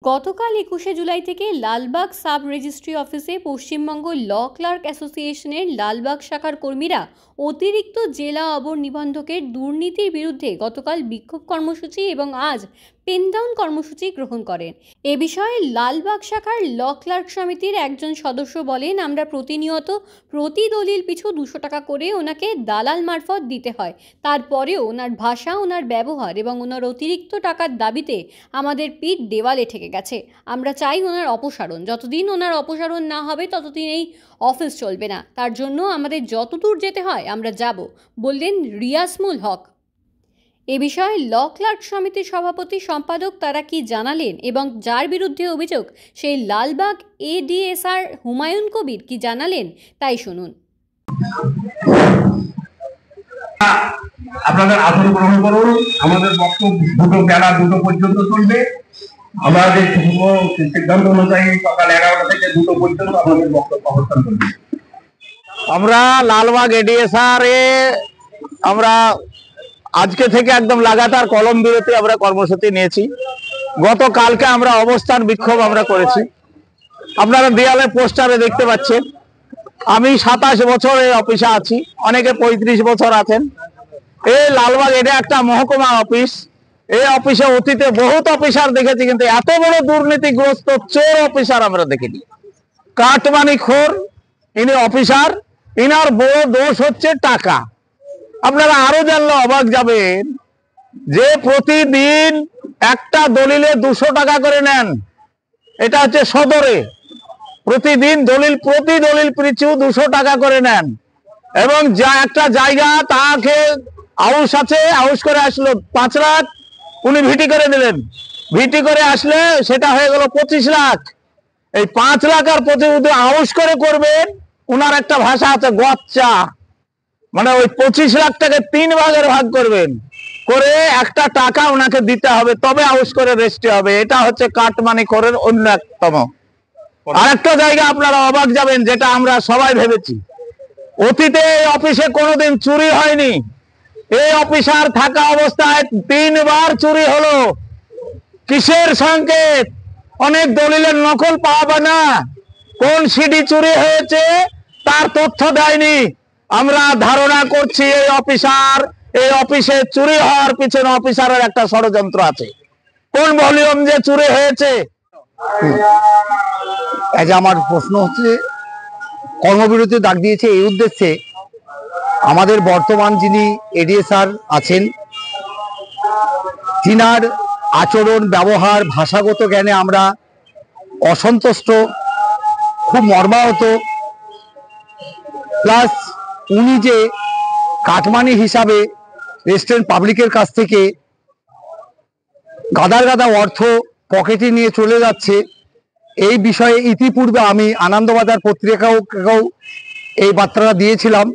গতকাল 21শে জুলাই থেকে Lalbagh sub registry অফিসে পশ্চিমবঙ্গ ল ক্লার্ক অ্যাসোসিয়েশনের লালবাগ শাখার কর্মীরা অতিরিক্ত জেলা অবর নিবন্ধকের দুর্নীতির বিরুদ্ধে গতকাল বিক্ষোভ কর্মসূচি এবং আজ পেনডাউন কর্মসূচি গ্রহণ করেন। এ বিষয়ে লালবাগ শাখার ল ক্লার্ক সমিতির একজন সদস্য বলেন, আমরা প্রতিনিয়ত প্রতি দলিল পিছু 200 টাকা করে ওনাকে দালাল মারফত দিতে হয়। তারপরেও ওনার ভাষা, ওনার ব্যবহার এবং ওনার অতিরিক্ত টাকার দাবিতে আমাদের পিঠ দেওয়ালে ঠেকে গেছে। আমরা চাই ওনার অপসারণ। যতদিন ওনার অপসারণ না হবে ততদিন এই অফিস চলবে না। তার জন্য আমাদের যতদূর যেতে হয় আমরা যাব, বললেন রিয়াসমুল হক। এ বিষয়ে ল ক্লার্ক সমিতির সভাপতি সম্পাদক তারা কি জানালেন এবং যার বিরুদ্ধে অভিযোগ সেই লালবাগ এডিএসআর হুমায়ুন কবির কি জানালেন তাই শুনুন। আপনাদের আসন গ্রহণ করুন। আমাদের বক্তব্য দুটো বেলা 2টো পর্যন্ত চলবে। আমাদের সিদ্ধান্ত অনুযায়ী সকাল 11টা থেকে 2টো পর্যন্ত আমাদের বক্তব্য অবস্থান করবে। আমরা লালবাগ এডিএসআর এ আমরা আজকে থেকে একদম লাগাতার কলম বিরতি আমরা কর্মসূচি নিয়েছি। গতকালকে আমরা অবস্থান বিক্ষোভ আমরা করেছি। আপনারা দেয়ালে পোস্টারে দেখতে পাচ্ছেন। আমি 27 বছর এই অফিসে আছি, অনেকে 35 বছর আছেন। এই লালবাগ এটা একটা মহকুমা অফিস। এই অফিসে অতীতে বহুত অফিসার দেখেছি, কিন্তু এত বড় দুর্নীতিগ্রস্ত চোর অফিসার আমরা দেখিনি। কাটমানিখোর ইনি অফিসার, ইনার বড় দোষ হচ্ছে টাকা। আপনারা আরো জানলে অবাক যাবেন যে প্রতিদিন একটা দলিলে 200 টাকা করে নেন। এটা হচ্ছে সদরে প্রতিদিন প্রতি দলিল পিছু 200 টাকা করে নেন। এবং যা একটা জায়গা তাকে আউস আছে, আউস করে আসলো 5 লাখ, উনি ভিটি করে দিলেন। ভিটি করে আসলে সেটা হয়ে গেল 25 লাখ। এই 5 লাখ আর 25 আউস করে করবেন, উনার একটা ভাষা আছে গচ্চা, মানে ওই 25 লাখ টাকা 3 ভাগের ভাগ করবেন, করে একটা টাকা ওনাকে দিতে হবে, তবে আউস করে রেস্টি হবে। এটা হচ্ছে কাটমানিখোরের অন্যতম। আরেকটা জায়গা আপনারা অবাক যাবেন, যেটা আমরা সবাই ভেবেছি, অতীতে এই অফিসে কোনোদিন চুরি হয়নি। এই অফিসার থাকা অবস্থায় 3 বার চুরি হলো। কিসের সংকেত? অনেক দলিলের নকল পাওয়া না, কোন সিডি চুরি হয়েছে তার তথ্য দেয়নি। আমরা ধারণা করছি এই অফিসে চুরি হওয়ার পিছনে অফিসারের একটা ষড়যন্ত্র আছে। কোন ভলিউম যে চুরি হয়েছে। আমার প্রশ্ন হচ্ছে, কর্মবিরতি ডাক দিয়েছে এই উদ্দেশ্যে, আমাদের বর্তমান যিনি এডিএসআর আছেন, তিনার আচরণ, ব্যবহার, ভাষাগত জ্ঞানে আমরা অসন্তুষ্ট, খুব মর্মাহত। প্লাস উনি যে কাটমানি হিসাবে রেস্টুরেন্ট পাবলিকের কাছ থেকে গাদার গাদা অর্থ পকেটে নিয়ে চলে যাচ্ছে, এই বিষয়ে ইতিপূর্বে আমি আনন্দবাজার পত্রিকাও এই বার্তাটা দিয়েছিলাম।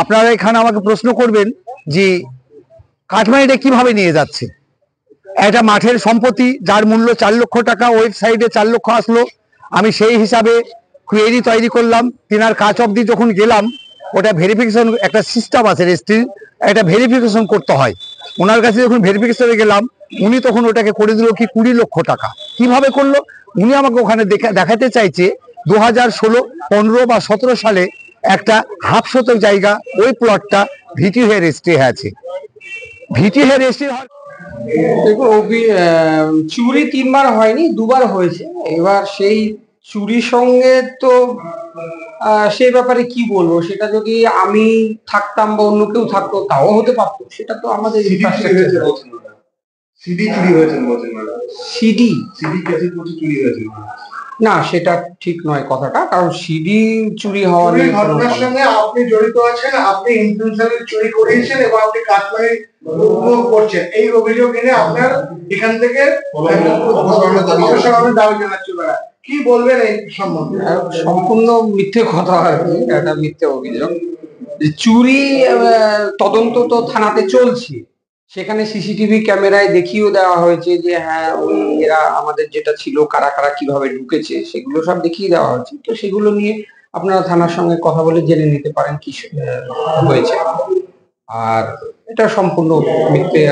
আপনারা এখানে আমাকে প্রশ্ন করবেন যে কাটমানিটা কিভাবে নিয়ে যাচ্ছে। একটা মাঠের সম্পত্তি যার মূল্য 4 লক্ষ টাকা, ওয়েবসাইটে 4 লক্ষ আসলো। আমি সেই হিসাবে কোয়েরি তৈরি করলাম। তিনার কাজ অবধি যখন গেলাম, ওটা ভেরিফিকেশন, একটা সিস্টেম আছে রেজিস্ট্রির, একটা ভেরিফিকেশন করতে হয়। ওনার কাছে যখন ভেরিফিকেশনে গেলাম, উনি তখন ওটাকে করে দিল কি 20 লক্ষ টাকা। কিভাবে করলো? উনি আমাকে ওখানে দেখাতে চাইছে 2016, 15 বা 17 সালে একটা হাফ শতক জায়গা, ওই প্লটটা ভিটি হয়ে রেজিস্ট্রি আছে। ভিটি হয়ে রেজিস্ট্রি দেখুন, চুরি 3 বার হয়নি, 2 বার হয়েছে। এবার সেই চুরির সঙ্গে তো সেই ব্যাপারে কি বলবো, সেটা যদি আমি থাকতাম বা অন্য কেউ থাকতো তাও হতে পারতো। সেটা তো আমাদের সিডি চুরি হয়েছে বলছেন। সিডি কেসে চুরি হয়েছে না, সেটা ঠিক নয় কথাটা। কারণ সিডি চুরি হওয়ার ঘটনার সঙ্গে আপনি জড়িত আছেন, আপনি ইনফ্লুয়েন্সারের চুরি করিয়েছেন এবং আপনি কাটমানি করছেন, এই অভিযোগ এনে আপনার এখান থেকে দাবি জানাচ্ছিল। কি বলবেন এই সম্বন্ধে? সম্পূর্ণ মিথ্যে কথা আর কি, একটা মিথ্যে অভিযোগ। চুরি তদন্ত তো থানাতে চলছে, সেখানে সিসিটিভি ক্যামেরায় দেখিয়েও দেওয়া হয়েছে যে হ্যাঁ এরা আমাদের যেটা ছিল, কারা কারা কিভাবে ঢুকেছে সেগুলো সব দেখিয়ে দেওয়া হয়েছে। তো সেগুলো নিয়ে আপনারা থানার সঙ্গে কথা বলে জেনে নিতে পারেন কি হয়েছে। আর এটা সম্পূর্ণ মিথ্যে।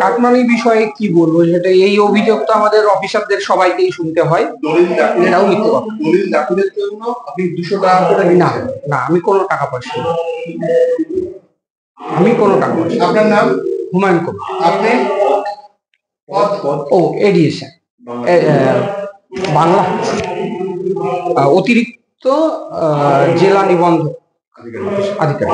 কাটমানি বিষয়ে কি বলবো, সেটা এই অভিযোগ তো আমাদের অফিসারদের সবাইকেই শুনতে হয়। এটাও মিথ্যে কথা। দলিল দাখিলের জন্য আপনি 200 টাকা করে না না, আমি কোনো টাকা পয়সা দিইনি। আমি কোনো টাকা পয়সা দিইনি। আপনার নাম? হুমায়ুন কবির। আপনি ও এডিএসএন বাংলা অতিরিক্ত জেলা নিবন্ধক আধিকারিক।